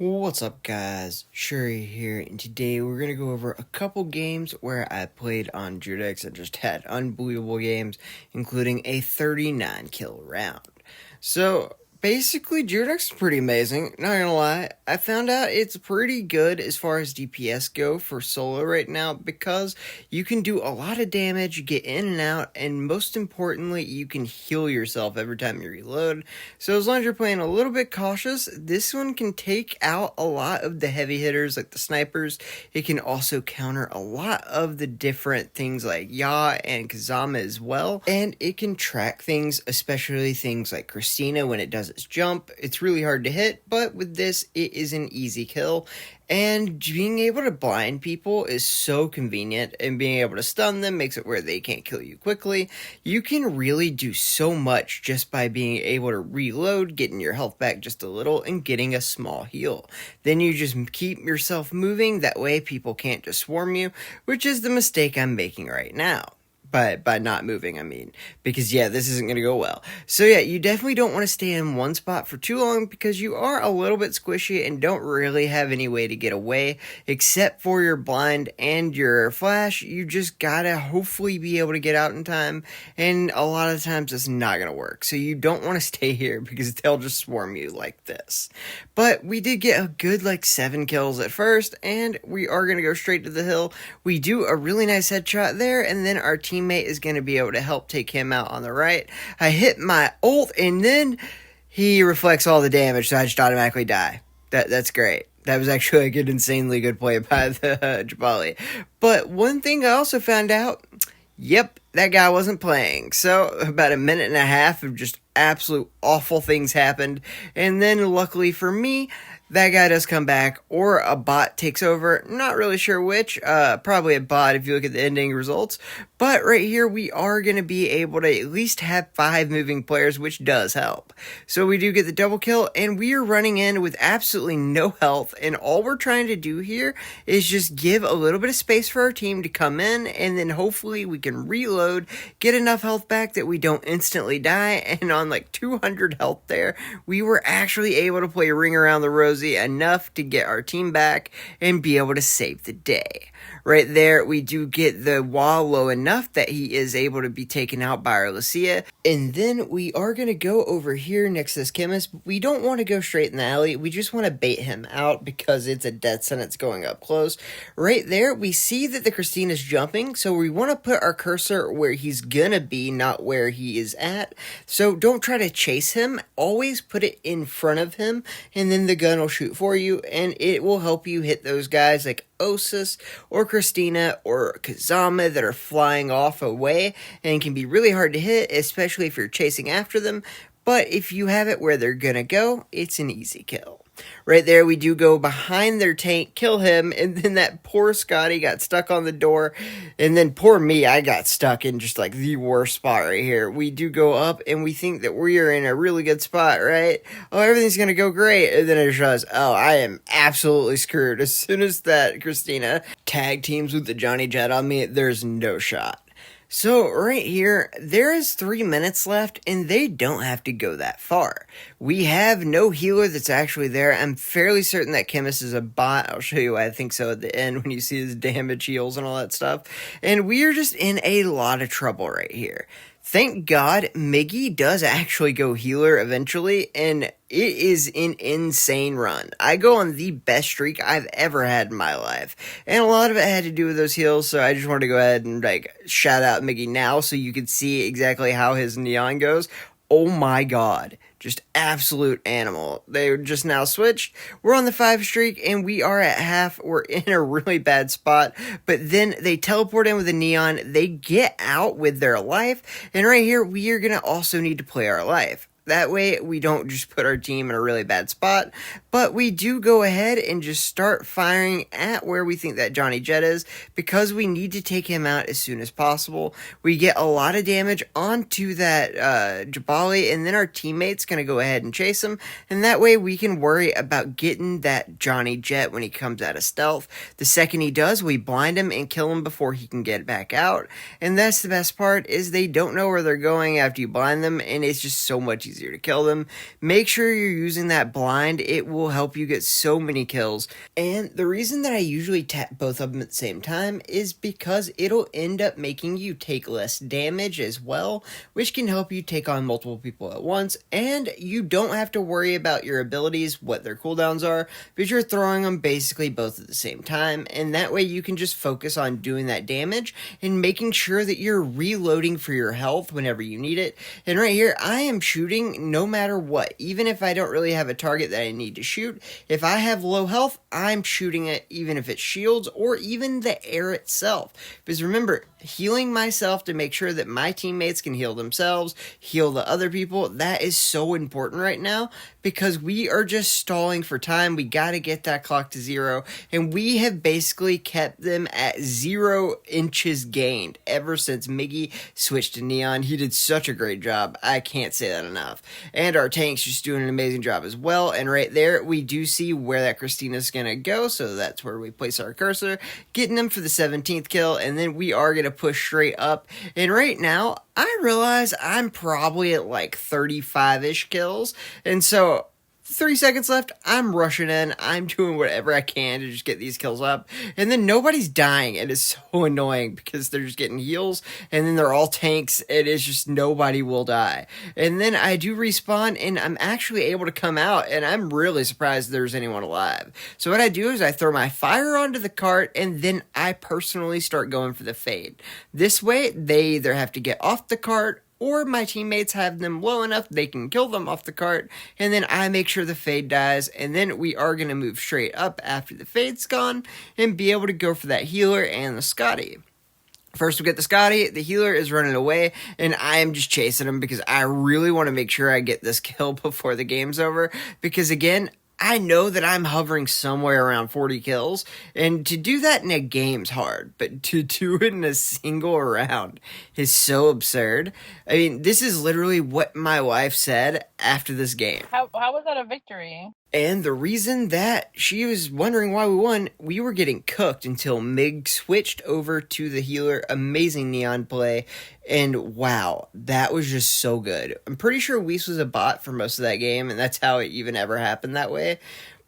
What's up guys, Shouri here, and today we're going to go over a couple games where I played on Judex and just had unbelievable games, including a 39 kill round. So basically Judex is pretty amazing, not gonna lie. I found out it's pretty good as far as DPS go for solo right now because you can do a lot of damage, get in and out, and most importantly you can heal yourself every time you reload. So as long as you're playing a little bit cautious, this one can take out a lot of the heavy hitters like the snipers. It can also counter a lot of the different things like Ya and Kazama as well, and it can track things, especially things like Christina when it does its jump. It's really hard to hit, but with this it is an easy kill. And being able to blind people is so convenient, and being able to stun them makes it where they can't kill you quickly. You can really do so much just by being able to reload, getting your health back just a little, and getting a small heal. Then you just keep yourself moving, that way people can't just swarm you, which is the mistake I'm making right now. By not moving, I mean, because yeah, this isn't going to go well. So yeah, you definitely don't want to stay in one spot for too long because you are a little bit squishy and don't really have any way to get away except for your blind and your flash. You just gotta hopefully be able to get out in time, and a lot of times it's not going to work. So you don't want to stay here because they'll just swarm you like this. But we did get a good like 7 kills at first, and we are going to go straight to the hill. We do a really nice headshot there, and then our teammate is going to be able to help take him out on the right. I hit my ult, and then he reflects all the damage, so I just automatically die. That's great. That was actually like an insanely good play by the Jabali. But one thing I also found out, yep, that guy wasn't playing. So about a minute and a half of just absolute awful things happened, and then luckily for me, that guy does come back, or a bot takes over. Not really sure which. Probably a bot if you look at the ending results. But right here, we are going to be able to at least have 5 moving players, which does help. So we do get the double kill, and we are running in with absolutely no health. And all we're trying to do here is just give a little bit of space for our team to come in, and then hopefully we can reload, get enough health back that we don't instantly die. And on like 200 health there, we were actually able to play Ring Around the Rosie enough to get our team back and be able to save the day. Right there, we do get the wall low enough that he is able to be taken out by our Lucia. And then we are going to go over here next to this chemist. We don't want to go straight in the alley. We just want to bait him out because it's a death sentence going up close. Right there, we see that the Christina's jumping, so we want to put our cursor where he's going to be, not where he is at. So don't try to chase him. Always put it in front of him, and then the gun will shoot for you, and it will help you hit those guys like Osis or Christina or Kazama that are flying off away and can be really hard to hit, especially if you're chasing after them. But if you have it where they're gonna go, it's an easy kill. Right there, we do go behind their tank, kill him, and then that poor Scotty got stuck on the door, and then poor me, I got stuck in just like the worst spot right here. We do go up, and we think that we are in a really good spot, right? Oh, everything's gonna go great, and then I just realized, oh, I am absolutely screwed. As soon as that Christina tag teams with the Johnny Jet on me, there's no shot. So right here, there is 3 minutes left, and they don't have to go that far. We have no healer that's actually there. I'm fairly certain that Chemist is a bot. I'll show you why I think so at the end when you see his damage heals and all that stuff. And we are just in a lot of trouble right here. Thank God, Miggy does actually go healer eventually, and it is an insane run. I go on the best streak I've ever had in my life, and a lot of it had to do with those heals, so I just wanted to go ahead and like shout out Miggy now so you could see exactly how his neon goes. Oh my God, just absolute animal. They just now switched. We're on the 5 streak, and we are at half. We're in a really bad spot, but then they teleport in with a neon. They get out with their life, and right here, we are going to also need to play our life. That way, we don't just put our team in a really bad spot, but we do go ahead and just start firing at where we think that Johnny Jet is, because we need to take him out as soon as possible. We get a lot of damage onto that Jabali, and then our teammate's going to go ahead and chase him, and that way we can worry about getting that Johnny Jet when he comes out of stealth. The second he does, we blind him and kill him before he can get back out, and that's the best part, is they don't know where they're going after you blind them, and it's just so much easier easier to kill them. Make sure you're using that blind. It will help you get so many kills. And the reason that I usually tap both of them at the same time is because it'll end up making you take less damage as well, which can help you take on multiple people at once, and you don't have to worry about your abilities, what their cooldowns are, because you're throwing them basically both at the same time, and that way you can just focus on doing that damage and making sure that you're reloading for your health whenever you need it. And right here, I am shooting no matter what, even if I don't really have a target that I need to shoot. If I have low health, I'm shooting it, even if it's shields or even the air itself. Because remember, healing myself to make sure that my teammates can heal themselves, heal the other people, that is so important right now, because we are just stalling for time. We got to get that clock to 0, and we have basically kept them at 0 inches gained ever since Miggy switched to Neon. He did such a great job. I can't say that enough. And our tank's just doing an amazing job as well. And right there, we do see where that Christina's going to go, so that's where we place our cursor, getting them for the 17th kill, and then we are going to push straight up. And right now, I realize I'm probably at like 35-ish kills, and so 3 seconds left, I'm rushing in, I'm doing whatever I can to just get these kills up, and then nobody's dying, and it's so annoying because they're just getting heals, and then they're all tanks, and it's just nobody will die. And then I do respawn, and I'm actually able to come out, and I'm really surprised there's anyone alive. So what I do is I throw my fire onto the cart, and then I personally start going for the fade. This way, they either have to get off the cart, or my teammates have them low enough they can kill them off the cart, and then I make sure the fade dies, and then we are going to move straight up after the fade's gone, and be able to go for that healer and the Scotty. First we get the Scotty, the healer is running away, and I am just chasing him because I really want to make sure I get this kill before the game's over, because again, I know that I'm hovering somewhere around 40 kills, and to do that in a game's hard, but to do it in a single round is so absurd. I mean, this is literally what my wife said after this game. How was that a victory? And the reason that she was wondering why we won, we were getting cooked until Mig switched over to the healer. Amazing Neon play. And wow, that was just so good. I'm pretty sure Weiss was a bot for most of that game, and that's how it even ever happened that way.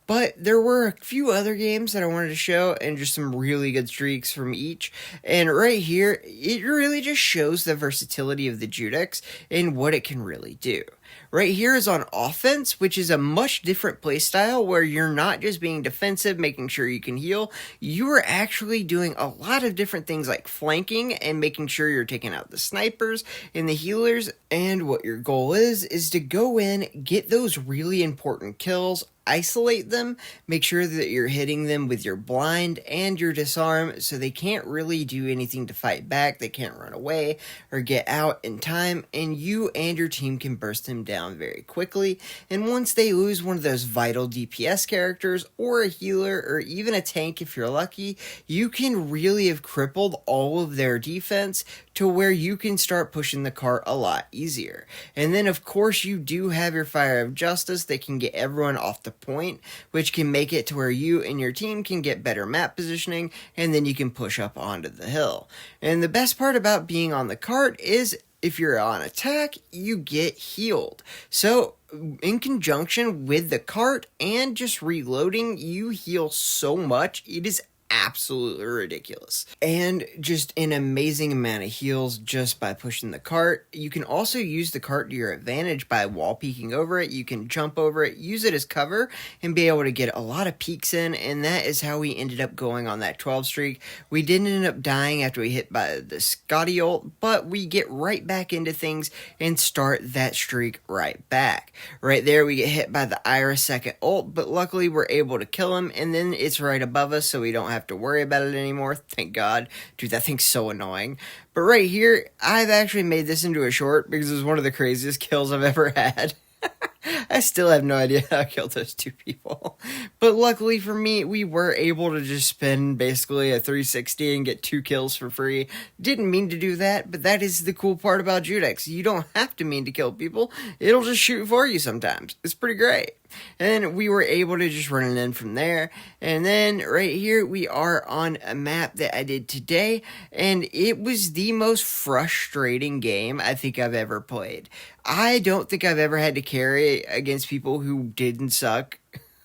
But there were a few other games that I wanted to show, and just some really good streaks from each. And right here, it really just shows the versatility of the Judex and what it can really do. Right here is on offense, which is a much different playstyle where you're not just being defensive, making sure you can heal. You are actually doing a lot of different things like flanking and making sure you're taking out the snipers and the healers. And what your goal is to go in, get those really important kills, isolate them, make sure that you're hitting them with your blind and your disarm so they can't really do anything to fight back, they can't run away or get out in time, and you and your team can burst them down very quickly. And once they lose one of those vital DPS characters or a healer or even a tank if you're lucky, you can really have crippled all of their defense to where you can start pushing the cart a lot easier. And then of course you do have your Fire of Justice that can get everyone off the point, which can make it to where you and your team can get better map positioning, and then you can push up onto the hill. And the best part about being on the cart is if you're on attack, you get healed. So in conjunction with the cart and just reloading, you heal so much, it is absolutely ridiculous. And just an amazing amount of heals just by pushing the cart. You can also use the cart to your advantage by wall peeking over it. You can jump over it, use it as cover, and be able to get a lot of peeks in, and that is how we ended up going on that 12 streak. We didn't end up dying after we hit by the Scotty ult, but we get right back into things and start that streak right back. Right there, we get hit by the Iris second ult, but luckily we're able to kill him, and then it's right above us, so we don't have to worry about it anymore. Thank God. Dude, that thing's so annoying. But right here, I've actually made this into a short because it was one of the craziest kills I've ever had. I still have no idea how I killed those two people. But luckily for me, we were able to just spin basically a 360 and get 2 kills for free. Didn't mean to do that, but that is the cool part about Judex. You don't have to mean to kill people. It'll just shoot for you sometimes. It's pretty great. And we were able to just run it in from there. And then right here, we are on a map that I did today. And it was the most frustrating game I think I've ever played. I don't think I've ever had to carry against people who didn't suck.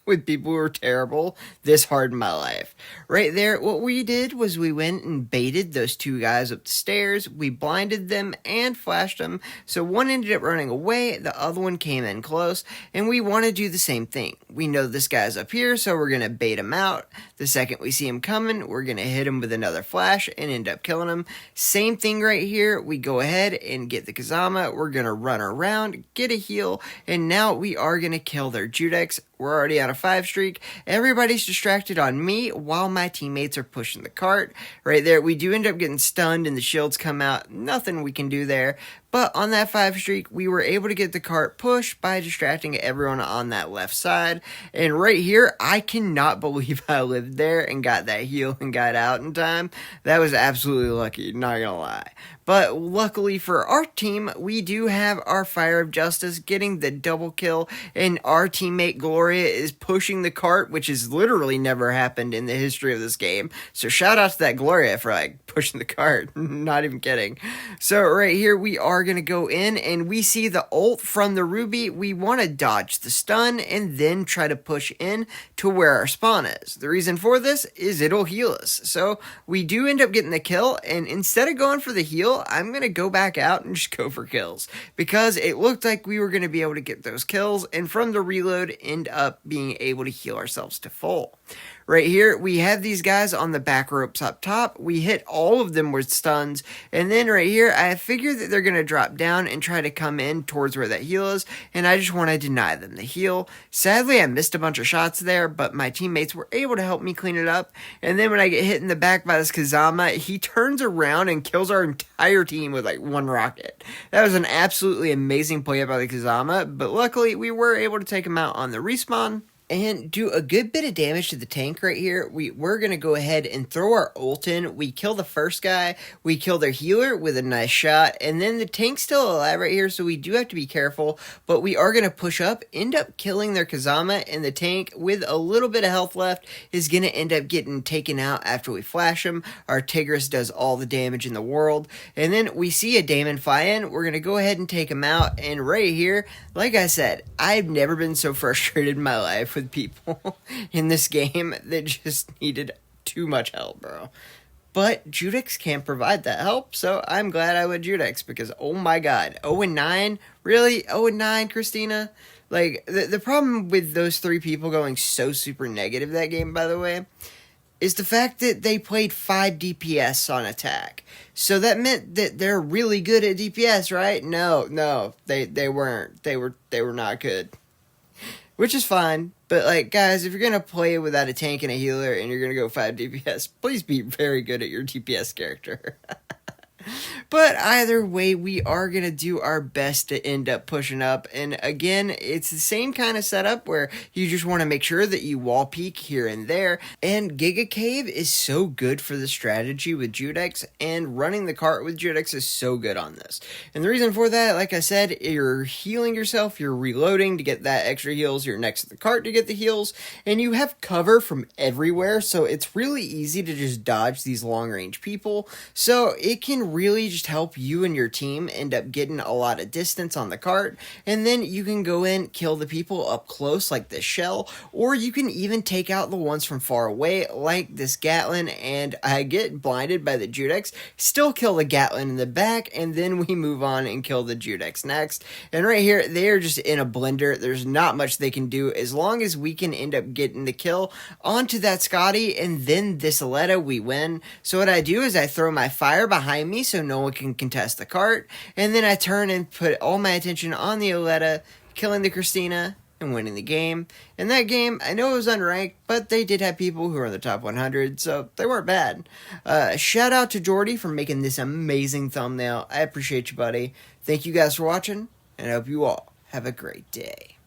With people who were terrible this hard in my life. Right there, what we did was we went and baited those 2 guys up the stairs. We blinded them and flashed them. So one ended up running away, the other one came in close, and we want to do the same thing. We know this guy's up here, so we're going to bait him out. The second we see him coming, we're going to hit him with another flash and end up killing him. Same thing right here. We go ahead and get the Kazama. We're going to run around, get a heal, and now we are going to kill their Judex. We're already on a 5 streak. Everybody's distracted on me while my teammates are pushing the cart. Right there, we do end up getting stunned and the shields come out. Nothing we can do there. But on that 5 streak, we were able to get the cart pushed by distracting everyone on that left side. And right here, I cannot believe I lived there and got that heal and got out in time. That was absolutely lucky, not gonna lie. But luckily for our team, we do have our Fire of Justice getting the double kill, and our teammate Gloria is pushing the cart, which has literally never happened in the history of this game. So shout out to that Gloria for like pushing the cart, not even kidding. So right here, we are going to go in, and we see the ult from the Ruby. We want to dodge the stun and then try to push in to where our spawn is. The reason for this is it'll heal us. So we do end up getting the kill, and instead of going for the heal, I'm going to go back out and just go for kills because it looked like we were going to be able to get those kills, and from the reload end up being able to heal ourselves to full. Right here, we have these guys on the back ropes up top. We hit all of them with stuns. And then right here, I figure that they're going to drop down and try to come in towards where that heal is. And I just want to deny them the heal. Sadly, I missed a bunch of shots there, but my teammates were able to help me clean it up. And then when I get hit in the back by this Kazama, he turns around and kills our entire team with like 1 rocket. That was an absolutely amazing play by the Kazama. But luckily, we were able to take him out on the respawn and do a good bit of damage to the tank right here. We're going to go ahead and throw our ult in. We kill the first guy. We kill their healer with a nice shot. And then the tank's still alive right here, so we do have to be careful. But we are going to push up, end up killing their Kazama, and the tank, with a little bit of health left, is going to end up getting taken out after we flash him. Our Tigris does all the damage in the world. And then we see a Daemon fly in. We're going to go ahead and take him out. And right here, like I said, I've never been so frustrated in my life with people in this game that just needed too much help, bro. But Judex can't provide that help, so I'm glad I went Judex because, oh my god, 0-9? Really? 0-9, Christina? Like, the problem with those 3 people going so super negative that game, by the way, is the fact that they played 5 DPS on attack. So that meant that they're really good at DPS, right? No, they weren't. They were not good. Which is fine, but like, guys, if you're gonna play without a tank and a healer and you're gonna go 5 DPS, please be very good at your DPS character. But either way, we are going to do our best to end up pushing up. And again, it's the same kind of setup where you just want to make sure that you wall peek here and there. And Giga Cave is so good for the strategy with Judex, and running the cart with Judex is so good on this. And the reason for that, like I said, you're healing yourself, you're reloading to get that extra heals, you're next to the cart to get the heals, and you have cover from everywhere, so it's really easy to just dodge these long range people. So it can really just help you and your team end up getting a lot of distance on the cart, and then you can go in, kill the people up close like this shell, or you can even take out the ones from far away like this Gatlin, and I get blinded by the Judex, still kill the Gatlin in the back, and then we move on and kill the Judex next. And right here, they are just in a blender. There's not much they can do as long as we can end up getting the kill onto that Scotty, and then this Aletta, we win. So what I do is I throw my fire behind me so no one can contest the cart, and then I turn and put all my attention on the Aletta, killing the Christina and winning the game. And that game, I know it was unranked, but they did have people who were in the top 100, so they weren't bad. Shout out to Jordy for making this amazing thumbnail. I appreciate you, buddy. Thank you guys for watching, and I hope you all have a great day.